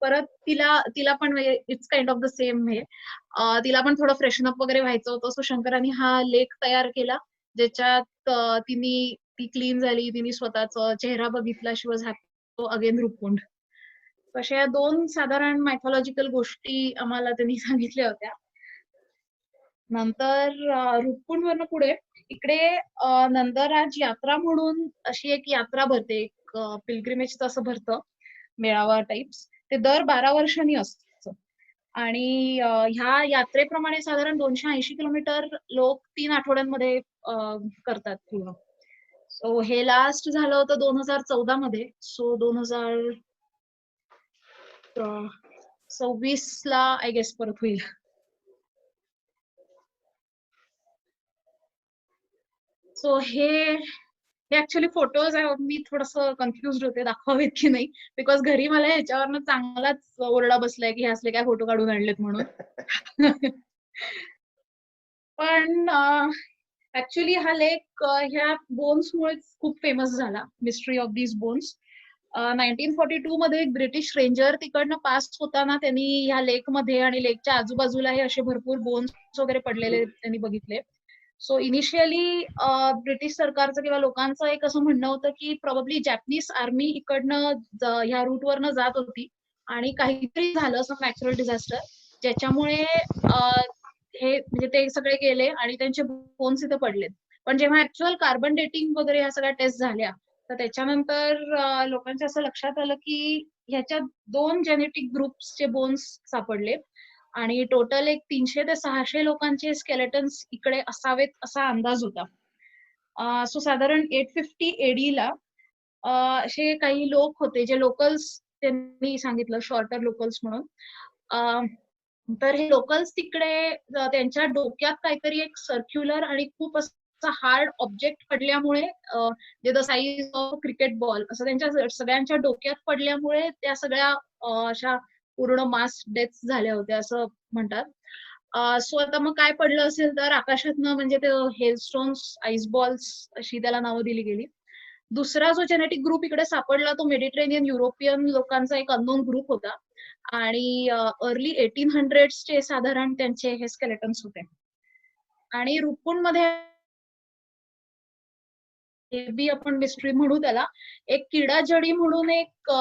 परत तिला तिला पण it's kind of the same हे तिला पण थोडं फ्रेशन अप वगैरे व्हायचं होतं. सो शंकराने हा लेक तयार केला, ज्याच्यात ती क्लीन झाली, तिने स्वतःचा चेहरा बघितला, शी वॉज हॅपी अगेन रुपकुंड. अशा या दोन साधारण मायथॉलॉजिकल गोष्टी आम्हाला त्यांनी सांगितल्या होत्या. नंतर रुपकुंड वरनं पुढे इकडे नंदराज यात्रा म्हणून अशी एक यात्रा भरते, एक पिलग्रिमेज असं भरतं, मेळावा टाइप्स. ते दर 12 वर्षांनी असतं आणि ह्या यात्रेप्रमाणे साधारण 280 किलोमीटर लोक 3 आठवड्यांमध्ये करतात पूर्ण. सो हे लास्ट झालं होतं 2014 मध्ये. सो 2026 ला आय गेस परत होईल. सो हे ऍक्च्युली फोटोज मी थोडस कन्फ्युज होते दाखवावेत की नाही, बिकॉज घरी मला ह्याच्यावरनं चांगलाच ओरडा बसलाय की हे असले काय फोटो काढून आणलेत म्हणून. पण ऍक्च्युली हा लेक ह्या बोन्समुळे खूप फेमस झाला, मिस्ट्री ऑफ दीज बोन्स. 1942 मध्ये एक ब्रिटिश रेंजर तिकडनं पास होताना त्यांनी ह्या लेक मध्ये आणि लेकच्या आजूबाजूला हे असे भरपूर बोन्स वगैरे पडलेले त्यांनी बघितले. सो इनिशियली ब्रिटिश सरकारचं किंवा लोकांचं एक असं म्हणणं होतं की प्रोबेबली जॅपनीज आर्मी इकडनं ह्या रूटवरनं जात होती आणि काहीतरी झालं असं नॅचरल डिझास्टर, ज्याच्यामुळे हे म्हणजे ते सगळे गेले आणि त्यांचे बोन्स इथे पडलेत. पण जेव्हा ऍक्च्युअल कार्बन डेटिंग वगैरे ह्या सगळ्या टेस्ट झाल्या, तर त्याच्यानंतर लोकांच्या असं लक्षात आलं की ह्याच्यात 2 जेनेटिक ग्रुप्सचे बोन्स सापडले आणि टोटल एक 300 ते 600 लोकांचे स्केलेटन्स इकडे असावेत असा अंदाज होता. सो साधारण 850 एडी ला असे काही लोक होते जे लोकल्स, त्यांनी सांगितलं शॉर्टर लोकल्स म्हणून. तर हे लोकल्स तिकडे त्यांच्या डोक्यात काहीतरी एक सर्क्युलर आणि खूप असं हार्ड ऑब्जेक्ट पडल्यामुळे, जे the size of cricket ball असं त्यांच्या सगळ्यांच्या डोक्यात पडल्यामुळे त्या सगळ्या अशा पूर्ण मास डेथ्स झाल्या होत्या असं म्हणतात. सो आता मग काय पडलं असेल तर आकाशातनं, म्हणजे ते हेलस्टोन्स, आईस बॉल्स अशी त्याला नावं दिली गेली. दुसरा जो जेनेटिक ग्रुप इकडे सापडला तो मेडिटेरेनियन युरोपियन लोकांचा एक अननोन ग्रुप होता आणि अर्ली 1800s चे साधारण त्यांचे हे स्केलेटन्स होते. आणि रुपकुंड मध्ये बी आपण मिस्ट्री म्हणू त्याला, एक किडा जडी म्हणून एक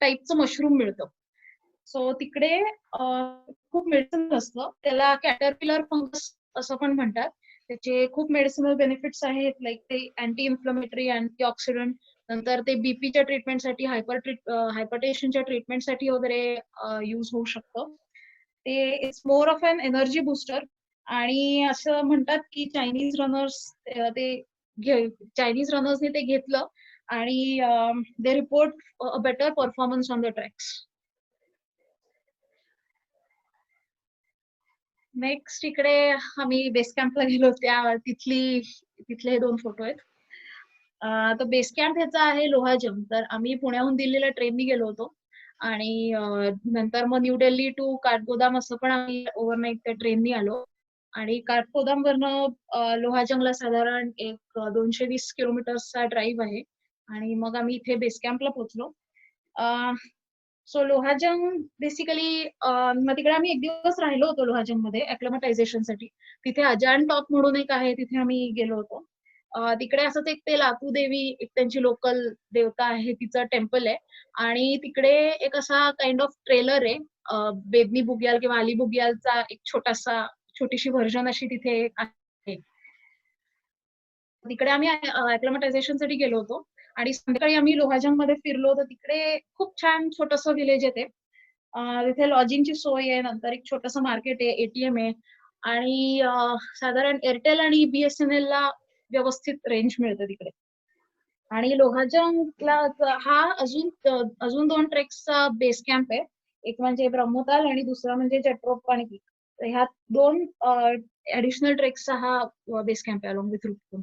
टाईपचं मशरूम मिळतं. सो तिकडे खूप मेडिसिन असतं, त्याला कॅटरपिलर फंगस असं पण म्हणतात. त्याचे खूप मेडिसिनल बेनिफिट्स आहेत, लाईक ते अँटी इन्फ्लमेटरी, अँटी ऑक्सिडंट, नंतर ते बीपीच्या ट्रीटमेंटसाठी, हायपरटेन्शनच्या ट्रीटमेंटसाठी वगैरे यूज होऊ शकतं. ते it's more of an energy booster. आणि असं म्हणतात की चायनीज रनर्सने ते घेतलं आणि they report a better performance on the tracks. Next इकडे आम्ही बेस कॅम्पला गेलो, तिथले हे 2 फोटो आहेत. तर बेस कॅम्प ह्याचा आहे लोहाजंग. तर आम्ही पुण्याहून दिल्लीला ट्रेननी गेलो होतो आणि नंतर मग न्यू दिल्ली टू काठगोदाम असं पण आम्ही ओव्हरनाईट त्या ट्रेननी आलो. आणि काठगोदाम वरनं लोहाजंगला साधारण एक 220 किलोमीटरचा ड्राईव्ह आहे आणि मग आम्ही इथे बेस कॅम्पला पोहोचलो. सो लोहाजंग बेसिकली, मग तिकडे आम्ही एक दिवस राहिलो होतो लोहाजंग मध्ये ऍक्लेमटायझेशनसाठी. तिथे अजान टॉप म्हणून एक आहे, तिथे आम्ही गेलो होतो. तिकडे असंच एक ते लातू देवी, एक त्यांची लोकल देवता आहे, तिचं टेम्पल आहे आणि तिकडे एक असा काइंड ऑफ ट्रेलर आहे, बेदनी बुग्याल किंवा अली बुग्यालचा एक छोटीशी व्हर्जन अशी तिथे आहे. तिकडे आम्ही ऍक्लेमटायझेशनसाठी गेलो होतो आणि संध्याकाळी आम्ही लोहाजंग मध्ये फिरलो होतो. तिकडे खूप छान छोटंसं विलेज आहे ते. तिथे लॉजिंगची सोय आहे, नंतर एक छोटंसं मार्केट आहे, एटीएम आहे आणि साधारण एअरटेल आणि बीएसएनएल ला व्यवस्थित रेंज मिळते तिकडे. आणि लोहाजंगला हा अजून 2 ट्रेक्सचा बेस कॅम्प आहे, एक म्हणजे ब्रह्मताल आणि दुसरा म्हणजे जट्रोप आणि पीक. ह्या 2 ऍडिशनल ट्रेक्सचा हा बेस कॅम्प आहे अलॉंग विथ रुपकुंड.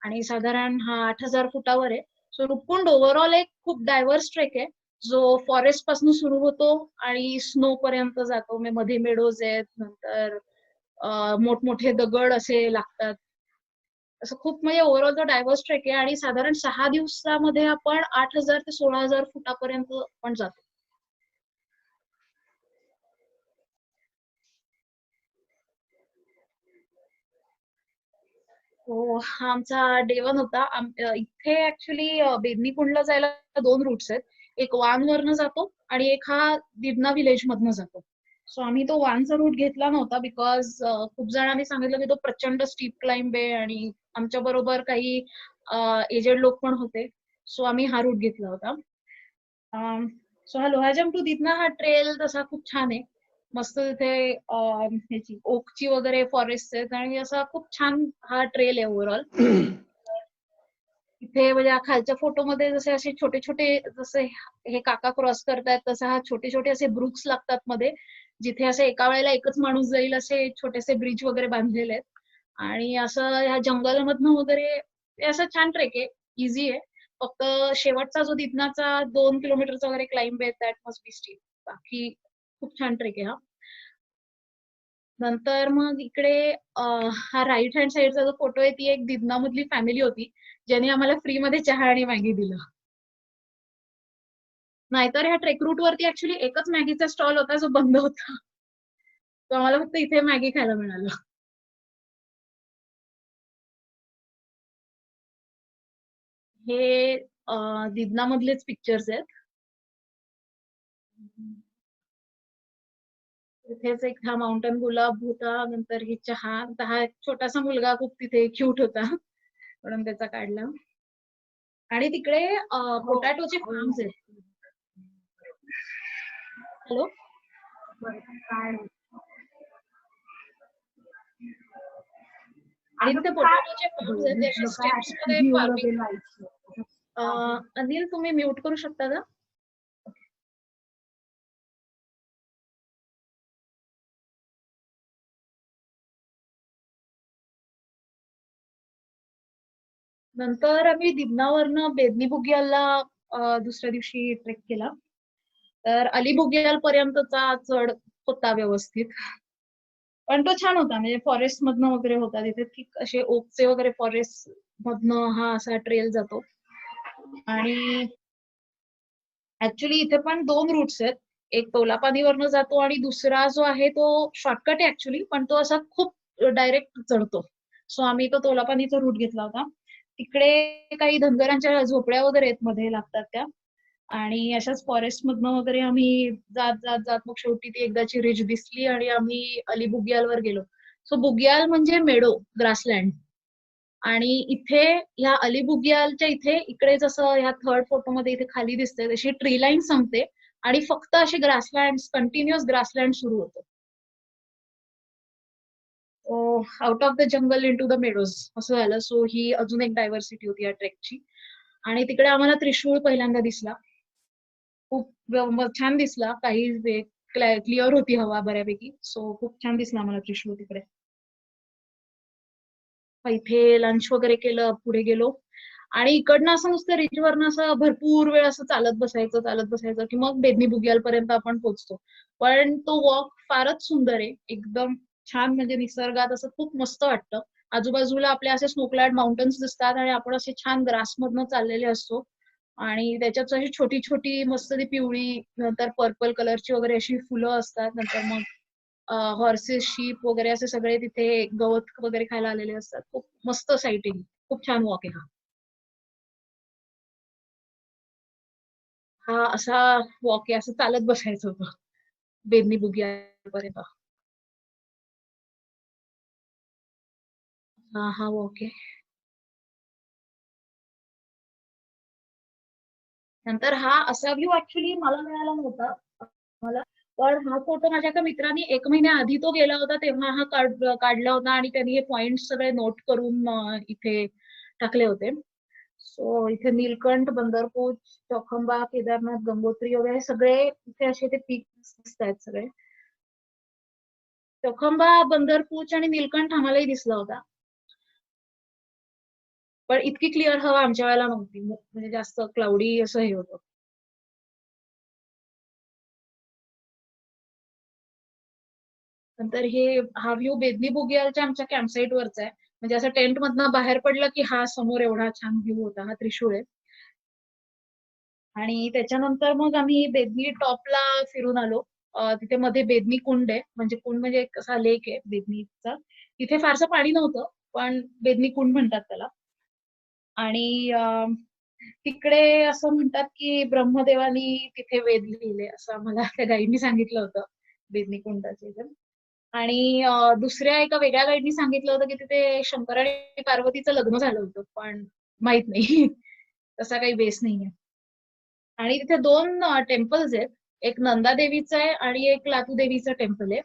आणि साधारण हा 8000 फुटावर आहे. सो रुपकुंड ओव्हरऑल एक खूप डायव्हर्स ट्रेक आहे, जो फॉरेस्ट पासून सुरू होतो आणि स्नो पर्यंत जातो. मध्ये मेडोज आहेत, नंतर मोठमोठे दगड असे लागतात. असं खूप म्हणजे ओव्हरऑल तो डायव्हर्स ट्रेक आहे आणि साधारण 6 दिवसामध्ये आपण 8000 ते 16000 फुटापर्यंत पण जातो. हो, हा आमचा डे 1 होता. इथे ऍक्च्युली बेदनी कुंडला जायला 2 रूट्स आहेत. एक वानवरनं जातो आणि एक हा दिडना विलेज मधनं जातो. सो आम्ही तो वानचा रूट घेतला नव्हता बिकॉज खूप जणांनी सांगितलं की तो प्रचंड स्टीप क्लाइंब आहे आणि आमच्या बरोबर काही एजेड लोक पण होते. सो आम्ही हा रूट घेतला होता. सो हा लोहाजम टू दिदना हा ट्रेल तसा खूप छान आहे. मस्त तिथे ह्याची ओकची वगैरे फॉरेस्ट आहेत आणि असा खूप छान हा ट्रेल आहे ओव्हरऑल. इथे म्हणजे खालच्या फोटोमध्ये जसे असे छोटे छोटे जसे हे काका क्रॉस करतायत तसं हा छोटे छोटे असे ब्रुक्स लागतात मध्ये, जिथे असे एका वेळेला एकच माणूस जाईल असे छोटेसे ब्रिज वगैरे बांधलेले आहेत. आणि असं ह्या जंगलमधनं वगैरे हे असं छान ट्रेक आहे, इझी आहे. फक्त शेवटचा जो दिदनाचा 2 किलोमीटरचा वगैरे क्लाइंब आहे दॅट मस्ट बी स्टीप. बाकी खूप छान ट्रेक आहे हा. नंतर मग इकडे हा राईट हँड साईडचा जो फोटो आहे ती एक दिदना मधली फॅमिली होती ज्यांनी आम्हाला फ्री मध्ये चहा आणि मॅगी दिलं. नाहीतर ह्या ट्रेक रूट वरती ऍक्च्युली एकच मॅगीचा स्टॉल होता जो बंद होता. तो आम्हाला फक्त इथे मॅगी खायला मिळालं. हे दिदना मधलेच पिक्चर्स आहेत. तिथेच एक हा माउंटन गुलाब होता, नंतर ही चहा, हा एक छोटासा मुलगा खूप तिथे क्यूट होता म्हणून त्याचा काढला. आणि तिकडे पोटॅटोचे फार्म्स आहेत. हॅलो, आणि तिथे पोटॅटोचे फार्म्स आहेत, त्याच्या स्टेप्स मध्ये फार्मिंग. अनिल तुम्ही म्यूट करू शकता का? नंतर आम्ही दिबनावरनं बेदनी बुग्यालला दुसऱ्या दिवशी ट्रेक केला. तर अली बुग्याल पर्यंतचा चढ होता व्यवस्थित, पण तो छान होता. म्हणजे फॉरेस्ट मधनं वगैरे होता तिथे, की असे ओकचे वगैरे फॉरेस्ट मधनं हा असा ट्रेल जातो. आणि ऍक्च्युली इथे पण 2 रूट्स आहेत. एक तोलापानीवरनं जातो आणि दुसरा जो आहे तो शॉर्टकट आहे ऍक्च्युली, पण तो असा खूप डायरेक्ट चढतो. सो आम्ही तो तोलापानीचा रूट घेतला होता. तिकडे काही धनगरांच्या झोपड्या वगैरे आहेत मध्ये लागतात त्या, आणि अशाच फॉरेस्ट मधनं वगैरे आम्ही जात जात जात मग शेवटी ती एकदाची रिज दिसली आणि आम्ही अली बुग्यालवर गेलो. सो बुग्याल म्हणजे मेडो, ग्रासलँड. आणि इथे ह्या अली बुग्यालच्या इथे इकडे जसं ह्या थर्ड फोटोमध्ये इथे खाली दिसते तशी ट्री लाईन संपते आणि फक्त असे ग्रासलँड, कंटिन्युअस ग्रासलँड सुरू होतो. Out of the jungle into the meadows असं झालं. सो ही अजून एक डायव्हर्सिटी होती या ट्रेकची. आणि तिकडे आम्हाला त्रिशूळ पहिल्यांदा दिसला. खूप छान दिसला. काही क्लिअर होती हवा बऱ्यापैकी. सो खूप छान दिसला आम्हाला त्रिशूळ तिकडे. इथे लंच वगैरे केलं, पुढे गेलो. आणि इकडनं असं नुसतं रिचवरनं असं भरपूर वेळ असं चालत बसायचं की मग बेदनी बुग्याल पर्यंत आपण पोहोचतो. पण तो वॉक फारच सुंदर आहे, एकदम छान. म्हणजे निसर्गात असं खूप मस्त वाटतं. आजूबाजूला आपल्या असे स्नोक्लाड माउंटन्स दिसतात आणि आपण असे छान ग्रास मधनं चाललेले असतो. आणि त्याच्यात अशी छोटी छोटी मस्त ती पिवळी नंतर पर्पल कलरची वगैरे अशी फुलं असतात. नंतर मग हॉर्सेस, शीप वगैरे असे सगळे तिथे गवत वगैरे खायला आलेले असतात. खूप मस्त साईटिंग, खूप छान वॉक आहे हा. हा असा वॉक आहे, असं चालत बसायचं होतं बेदनी बुग्यापर्यंत. हा वॉक आहे. नंतर हा असा व्ह्यू ऍक्च्युली मला मिळाला नव्हता मला, पण हा फोटो माझ्या एका मित्राने 1 महिन्या आधी तो गेला होता तेव्हा हा काढला होता आणि त्यांनी हे पॉइंट सगळे नोट करून इथे टाकले होते. सो इथे नीलकंठ, बंदरपूर, चौखंबा, केदारनाथ, गंगोत्री वगैरे सगळे इथे असे ते पीक दिसत आहेत सगळे. चौखंबा, बंदरपूर आणि नीलकंठ आम्हालाही दिसला होता, पण इतकी क्लिअर हवा आमच्या वेळेला नव्हती. म्हणजे जास्त क्लाउडी असं हे होतं. नंतर हा व्ह्यू बेदनी बुग्यालच्या आमच्या कॅम्पसाईट वरचा आहे. म्हणजे असं टेंट मधनं बाहेर पडलं की हा समोर एवढा छान व्ह्यू होता. हा त्रिशूळ आहे. आणि त्याच्यानंतर मग आम्ही बेदनी टॉपला फिरून आलो. तिथे मध्ये बेदनी कुंड आहे, म्हणजे कुंड म्हणजे एक असा लेक आहे बेदनीचा. तिथे फारसं पाणी नव्हतं, पण बेदनी कुंड म्हणतात त्याला. आणि तिकडे असं म्हणतात की ब्रह्मदेवानी तिथे वेद लिहिले असं आम्हाला त्या गाईडनी सांगितलं होतं बेदनी कुंडाचे. आणि दुसऱ्या एका वेगळ्या गाईडनी सांगितलं होतं की तिथे शंकर आणि पार्वतीचं लग्न झालं होतं, पण माहित नाही. तसा काही बेस नाहीये. आणि तिथे 2 टेम्पल्स आहेत. एक नंदादेवीचं आहे आणि एक लातूदेवीचं टेम्पल आहे.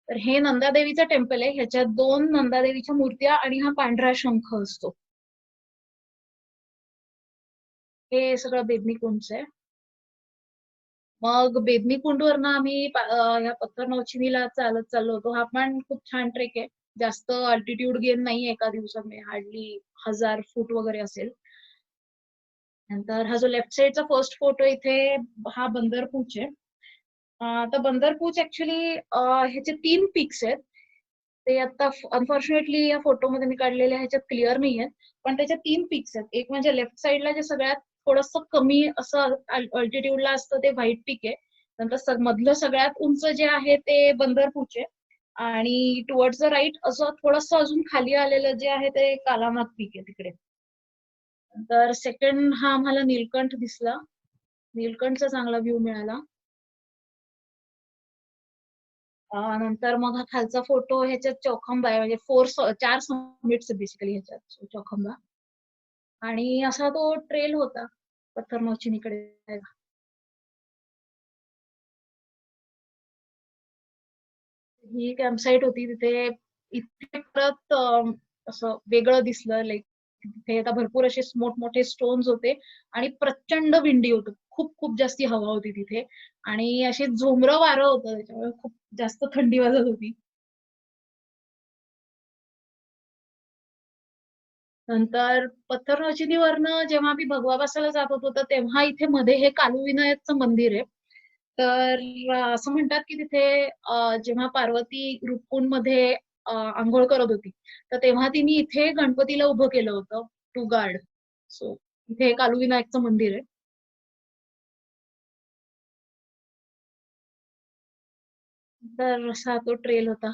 तर हे नंदादेवीचं टेम्पल आहे. ह्याच्यात 2 नंदादेवीच्या मूर्त्या आणि हा पांढरा शंख असतो. हे सगळं बेदनी कुंडचं आहे. मग बेदनी कुंडवरनं आम्ही ह्या पत्थर नौचिनीला चालत चाललो होतो. हा पण खूप छान ट्रेक आहे. जास्त अल्टिट्यूड गेन नाही एका दिवसात, हार्डली 1000 फूट वगैरे असेल. नंतर हा जो लेफ्ट साइडचा फर्स्ट फोटो इथे हा बंदर पूच आहे. तर बंदर पूच ऍक्च्युली ह्याचे 3 पिक्स आहेत. ते आता अनफॉर्च्युनेटली या फोटोमध्ये मी काढलेल्या ह्याच्यात क्लिअर नाही आहेत, पण त्याच्या 3 पिक्स आहेत. एक म्हणजे लेफ्ट साइडला जे सगळ्यात थोडंसं कमी असं अल्टिट्यूडला असतं ते व्हाईट पीक आहे. नंतर मधलं सगळ्यात उंच जे आहे ते बंदर पूच आहे. आणि टुवर्ड्स द राईट असं थोडंसं अजून खाली आलेलं जे आहे ते कालानाग पीक आहे तिकडे. तर सेकंड हा आम्हाला नीलकंठ दिसला. नीलकंठचा चांगला व्ह्यू मिळाला. नंतर मग हा खालचा फोटो ह्याच्यात चौखंबा आहे, म्हणजे 4 समिट्स बेसिकली ह्याच्यात चौखंबा. आणि असा तो ट्रेल होता पत्थर नौचिनीकडे. ही कॅम्पसाईट होती तिथे. इथे परत असं वेगळं दिसलं, लाईक तिथे आता भरपूर असे मोठमोठे स्टोन्स होते आणि प्रचंड विंडी होतं. खूप खूप जास्ती हवा होती तिथे आणि असे झोमरं वारं होतं, त्याच्यामुळे खूप जास्त थंडी वाजत होती. नंतर पत्थर नौचिनीवरनं जेव्हा आम्ही भगवा बसायला जात होतो तर तेव्हा इथे मध्ये हे कालू विनायकचं मंदिर आहे. तर असं म्हणतात की तिथे जेव्हा पार्वती रूपकुंड मध्ये आंघोळ करत होती तर तेव्हा तिने इथे गणपतीला उभं केलं होतं टू गार्ड. सो इथे कालू विनायकचं मंदिर आहे. तर असा तो ट्रेल होता.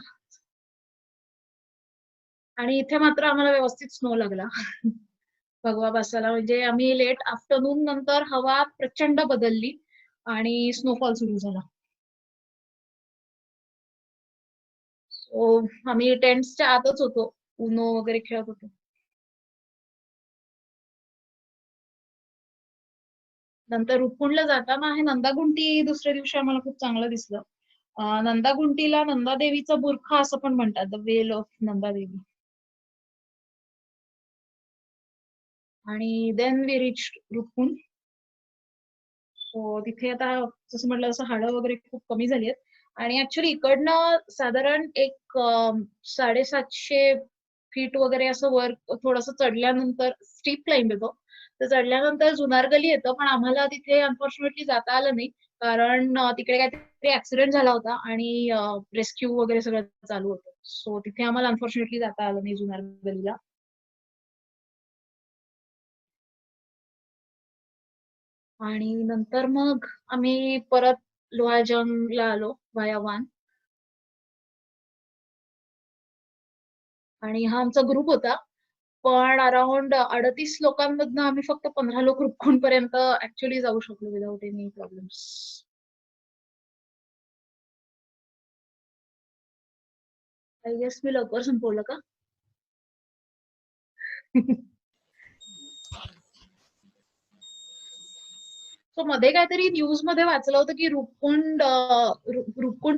आणि इथे मात्र आम्हाला व्यवस्थित स्नो लागला भगवा बसायला. म्हणजे आम्ही लेट आफ्टरनून नंतर हवा प्रचंड बदलली आणि स्नोफॉल सुरू झाला. सो आम्ही टेंट्सच्या आतच होतो, उनो वगैरे खेळत होतो. नंतर रुपकुंडला जाताना आहे नंदागुंटी दुसऱ्या दिवशी आम्हाला खूप चांगलं दिसलं. नंदागुंटीला नंदादेवीचा बुरखा असं पण म्हणतात, द वेल ऑफ नंदादेवी. आणि देन वी रिच रुपकुंड. सो तिथे आता जसं म्हटलं तसं हाडं वगैरे खूप कमी झाली आहेत. आणि ऍक्च्युली इकडनं साधारण एक 750 फीट वगैरे असं वर थोडंसं चढल्यानंतर स्टीप क्लाइंब येतो. तर चढल्यानंतर जुनार गली येतं, पण आम्हाला तिथे अनफॉर्च्युनेटली जाता आलं नाही कारण तिकडे काहीतरी ऍक्सिडेंट झाला होता आणि रेस्क्यू वगैरे सगळं चालू होतं. सो तिथे आम्हाला अनफॉर्च्युनेटली जाता आलं नाही जुनार गलीला. आणि नंतर मग आम्ही परत लोहाजंगला आलो व्हाया वान. आणि हा आमचा ग्रुप होता, पण अराउंड 38 लोकांमधनं आम्ही फक्त 15 लोक रुपकुंड पर्यंत ऍक्च्युली जाऊ शकलो without any problems. I guess मी लवकर संपवलं का? सो मध्ये काहीतरी न्यूज मध्ये वाचलं होतं की रूपकुंड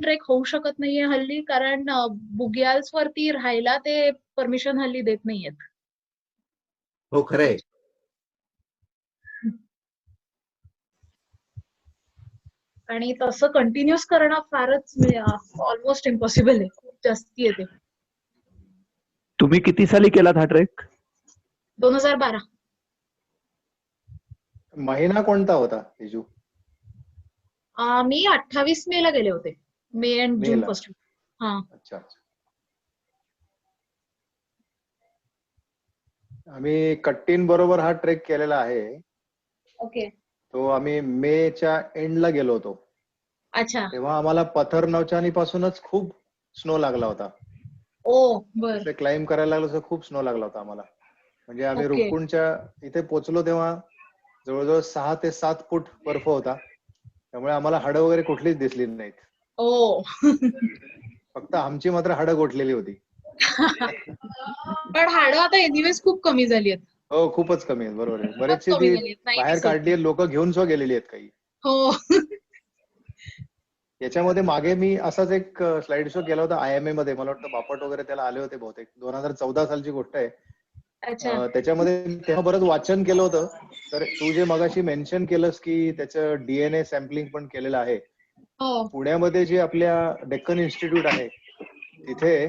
ट्रेक होऊ शकत नाहीये हल्ली कारण बुग्याल्स वरती राहायला ते परमिशन हल्ली देत नाहीयेत. हो खरंय. आणि तसं कंटिन्युअस करणं फारच ऑलमोस्ट इम्पॉसिबल आहे, खूप जास्ती येते. तुम्ही किती साली केलात हा ट्रेक? 2012. महिना कोणता होता तेजू? मी 28 मे ला गेले होते. मे अँड जून मेला. फर्स्ट. हा. अच्छा अच्छा. आम्ही कट्टीन बरोबर हा ट्रेक केलेला आहे. ओके. तो आम्ही मेच्या एंडला गेलो होतो. अच्छा. तेव्हा आम्हाला पथर नौचानी पासूनच खूप स्नो लागला होता. ओ बर. ते क्लाइंब करायला लागलो तर खूप स्नो लागला होता आम्हाला. म्हणजे आम्ही ओके. रुपकुंडच्या इथे पोहोचलो तेव्हा जवळजवळ 6 ते 7 फूट बर्फ होता. त्यामुळे आम्हाला हाडं वगैरे कुठलीच दिसली नाहीत. ओ. फक्त आमची मात्र हाडं गोठलेली होती. पण हाडं आता एनिवेज खूप कमी झाली आहेत. हो, खूपच कमी आहेत. बरोबर आहे. खूपच बरेचशी कमी ती झाली आहेत. नाही बाहेर दिसत. काढली लोक घेऊन सुद्धा गेलेली आहेत काही. हो. याच्यामध्ये मागे मी असाच एक स्लाइड शो केला होता IMA मध्ये. मला वाटतं बापट वगैरे त्याला आले होते बहुतेक. 2014 सालची गोष्ट आहे. अच्छा. त्याच्यामध्ये तेव्हा बरंच वाचन केलं होतं. तर तू जे मगाशी मेन्शन केलंस की त्याचं DNA सॅम्पलिंग पण केलेलं आहे. हो. पुण्यामध्ये जे आपल्या डेक्कन इन्स्टिट्यूट आहे तिथे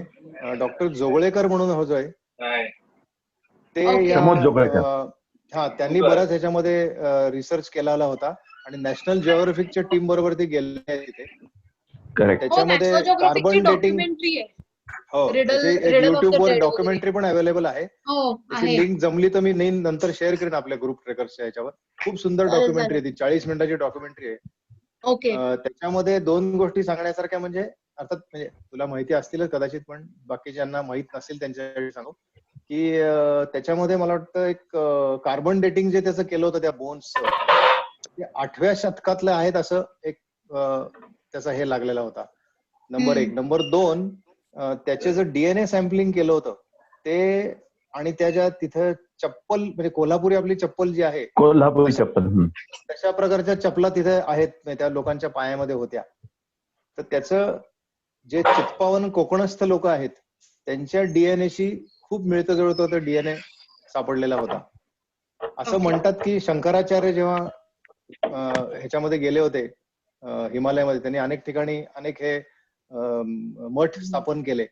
डॉक्टर जोगळेकर म्हणून होतोय ते ओके. या प्रमोद जोगळेकर. हा त्यांनी बराच ह्याच्यामध्ये रिसर्च केलेला होता आणि नॅशनल जिओग्राफिकच्या टीम बरोबर ते गेले आहे तिथे. करेक्ट. हो, त्याच्यामध्ये नॅशनल जिओग्राफिकची कार्बन डेटिंग डॉक्युमेंटरी आहे. हो त्याची एक रिडल ऑफ द युट्यूबवर डेड वगैरे. डॉक्युमेंटरी पण अवेलेबल आहे. हो त्याची आहे. लिंक जमली तर मी नंतर शेअर करेन आपल्या ग्रुप ट्रेकर्सच्या याच्यावर. खूप सुंदर चालेल डॉक्युमेंटरी चालेल. आहे ती. 40 मिनिटाची डॉक्युमेंटरी आहे. ओके. त्याच्यामध्ये 2 गोष्टी सांगण्यासारख्या म्हणजे अर्थात म्हणजे तुला माहिती असतीलच कदाचित पण बाकीच्यांना माहित नसेल त्यांच्यासाठी सांगू की त्याच्यामध्ये मला वाटतं एक कार्बन डेटिंग जे त्याचं केलं होतं त्या बोन्सचं ते 8व्या शतकातलं आहेत असं एक त्याचा हे लागलेला होता. नंबर 1. नंबर 2 त्याचे जे DNA सॅम्पलिंग केलं होतं ते आणि त्याच्या तिथं चप्पल म्हणजे कोल्हापुरी आपली चप्पल जी आहे कोल्हापुरी चप्पल. तशा प्रकारच्या चपला तिथे आहेत त्या लोकांच्या पायामध्ये होत्या. तर त्याचं जे चित्पावन कोकणस्थ लोक आहेत त्यांच्या DNA शी खूप मिळतं जुळतं DNA सापडलेला होता. असं म्हणतात की शंकराचार्य जेव्हा ह्याच्यामध्ये गेले होते हिमालयामध्ये त्यांनी अनेक ठिकाणी अनेक हे मठ स्थापन केले.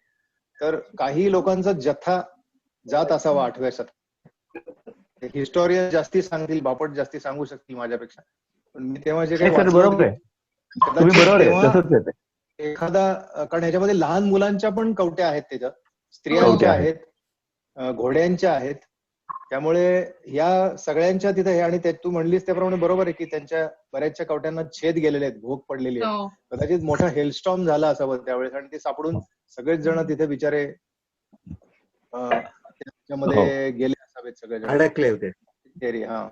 तर काही लोकांचा जथा जात असावा 8व्या शतकात. हिस्टोरियन जास्ती सांगतील, बापट जास्ती सांगू शकतील माझ्यापेक्षा. पण मी तेव्हा जे काही सर वाचलं बरोबर की आहे. तुम्ही बरोबर आहे. तसंच आहे ते. एखादा कारण ह्याच्यामध्ये लहान मुलांच्या पण कवट्या आहेत त्याच्यात, स्त्रियांच्या कवट्या आहेत. आहेत, घोड्यांच्या आहेत. त्यामुळे या सगळ्यांच्या तिथे हे आणि तू म्हणलीस त्याप्रमाणे बरोबर आहे की त्यांच्या बऱ्याचशा कवट्यांना छेद गेलेले आहेत, भोग पडलेली आहेत. हो. कदाचित मोठा हेलस्टॉर्म झाला असावं त्यावेळेस आणि ते सापडून सगळेच जण तिथे बिचारे त्याच्यामध्ये गेले असावेत सगळेजण. अडकले होते. हा.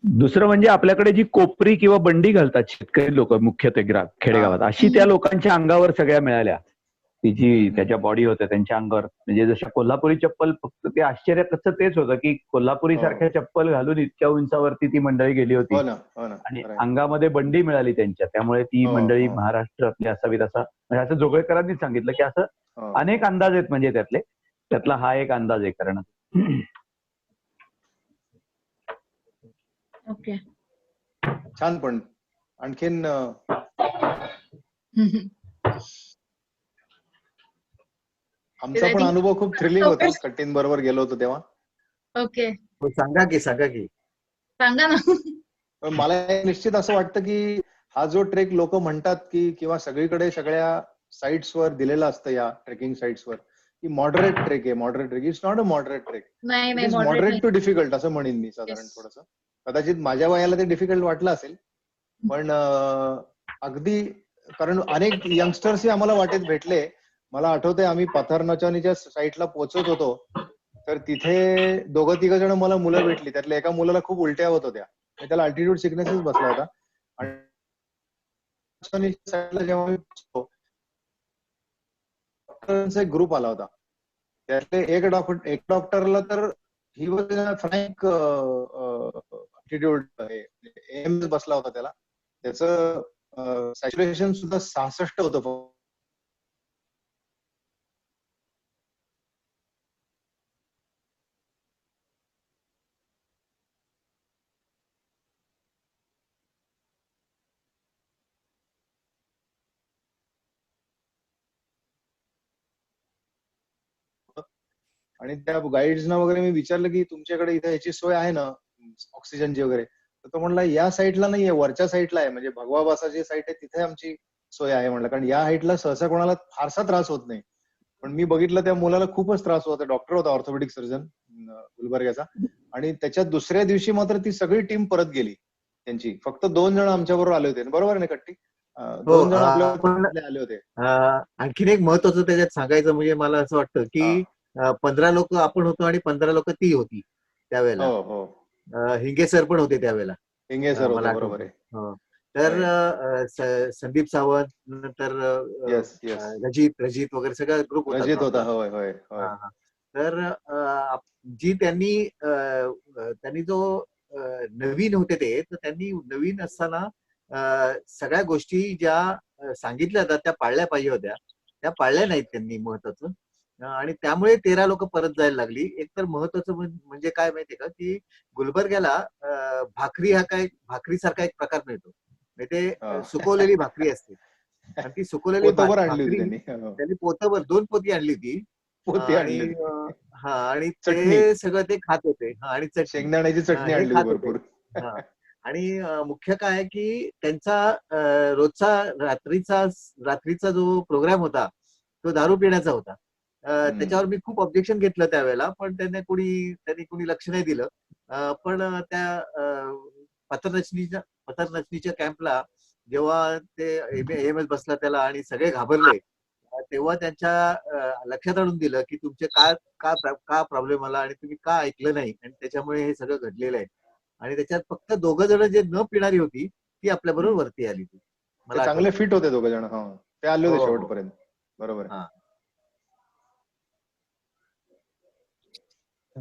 दुसरं म्हणजे आपल्याकडे जी कोपरी किंवा बंडी घालतात शेतकरी लोक मुख्यत्वे खेडेगावात अशी त्या लोकांच्या अंगावर सगळ्या मिळाल्या. ती जी त्याच्या बॉडी होत्या त्यांच्या अंगावर म्हणजे जशा कोल्हापुरी चप्पल फक्त ते आश्चर्य कसं तेच होतं की कोल्हापुरी सारख्या चप्पल घालून इतक्या उंचावरती ती मंडळी गेली होती आणि अंगामध्ये बंडी मिळाली त्यांच्या. त्यामुळे ती मंडळी महाराष्ट्रातली असावीत असं म्हणजे असं जोगळेकरांनीच सांगितलं की असं अनेक अंदाज आहेत म्हणजे त्यातला हा एक अंदाज आहे. कारण ओके. छान. पण आणखीन आमचा पण अनुभव खूप थ्रिलिंग होता. कट्टीन बरोबर गेलो होतो तेव्हा. ओके. सांगा की सांगा ना. मला निश्चित असं वाटतं की हा जो ट्रेक लोक म्हणतात की किंवा सगळीकडे सगळ्या साईट्सवर दिलेला असतं या ट्रेकिंग साईट्सवर की मॉडरेट ट्रेक आहे. Moderate trek it's not a moderate trek. It is moderate to difficult असं म्हणेन मी साधारण थोडंसं. कदाचित माझ्या वयाला ते डिफिकल्ट वाटलं असेल पण अगदी कारण अनेक यंगस्टर्सही आम्हाला वाटेत भेटले. मला आठवतंय आम्ही पथरनचनीच्या साईडला पोहोचत होतो तर तिथे 2-3 जण मला मुलं भेटली. त्यातल्या एका मुलाला खूप उलट्या होत होत्या. त्याला अल्टिट्यूड सिकनेसच बसला होता. आणि जेव्हा मी डॉक्टरांचा एक ग्रुप आला होता. त्यातले एक डॉक्टरला तर he was frank altitude AIIMS बसला होता त्याला. त्याचं सॅच्युरेशन सुद्धा 66 होतं. आणि त्या गाईड्सना वगैरे मी विचारलं की तुमच्याकडे इथे याची सोय आहे ना ऑक्सिजनची वगैरे. तर तो म्हणला या साईडला नाहीये, वरच्या साईडला आहे. म्हणजे भगवा जी साईड आहे तिथे आमची सोय आहे म्हणलं. कारण या हाईटला सहसा कोणाला फारसा त्रास होत नाही. पण मी बघितलं त्या मुलाला खूपच त्रास होता. डॉक्टर होता ऑर्थोपेडिक सर्जन गुलबर्ग्याचा. आणि त्याच्या दुसऱ्या दिवशी मात्र ती सगळी टीम परत गेली त्यांची. फक्त 2 जण आमच्या बरोबर आले होते. बरोबर ना कट्टी. दोन जण आपण आपल्याला आले होते. आणखीन एक महत्वाचं त्याच्यात सांगायचं म्हणजे मला असं वाटतं की 15 लोक आपण होतो आणि 15 लोक ती होती त्यावेळेला. हो हो हिंगे सर पण होते त्यावेळेला. हिंगे सर मला होते, बरोबर आठवतं. आहे. हो. तर संदीप सावंत नंतर येस येस रजित वगैरे सगळा ग्रुप होता रजित तो होता. आपला. होय होय होय. हा, हा. तर जी त्यांनी जो नवीन होते ते, तर त्यांनी नवीन असताना सगळ्या गोष्टी ज्या सांगितल्या होत्या त्या पाळल्या पाहिजे होत्या, त्या पाळल्या नाहीत त्यांनी, महत्वाचं. आणि त्यामुळे 13 लोक परत जायला लागली. एक तर महत्वाचं म्हणजे काय माहितीये का, की गुलबर्ग्याला भाकरीसारखा एक प्रकार मिळतो. म्हणजे ते सुकवलेली भाकरी असते आणि ती सुकवलेली पोतभर आणली होती भाकरी त्यांनी. त्यांनी पोतभर 2 पोती आणली होती. पोती आणि आणली होती. हा, आणि चटणी, ते सगळं ते खात होते. आणि चटणी शेंगदाण्याची चटणी हे आणली खात होती होते. भरपूर. हा. आणि मुख्य काय आहे की त्यांचा रोजचा रात्रीचा जो प्रोग्राम होता तो दारू पिण्याचा होता. त्याच्यावर मी खूप ऑब्जेक्शन घेतलं त्यावेळेला, पण त्यांनी कुणी लक्ष नाही दिलं. पण त्या पथरनचनीच्या कॅम्पला जेव्हा ते AMS बसला त्याला आणि सगळे घाबरले, तेव्हा त्यांच्या लक्षात आणून दिलं की तुमचे का प्रॉब्लेम आला आणि तुम्ही का ऐकलं नाही, आणि त्याच्यामुळे हे सगळं घडलेलं आहे. आणि त्याच्यात फक्त 2 जण जे न पिणारी होती ती आपल्या बरोबर वरती आली. ते मला चांगले आठवतं. फिट होते दोघ जण. ते आले हो, होते हो. शेवटपर्यंत. बरोबर आहे. हा.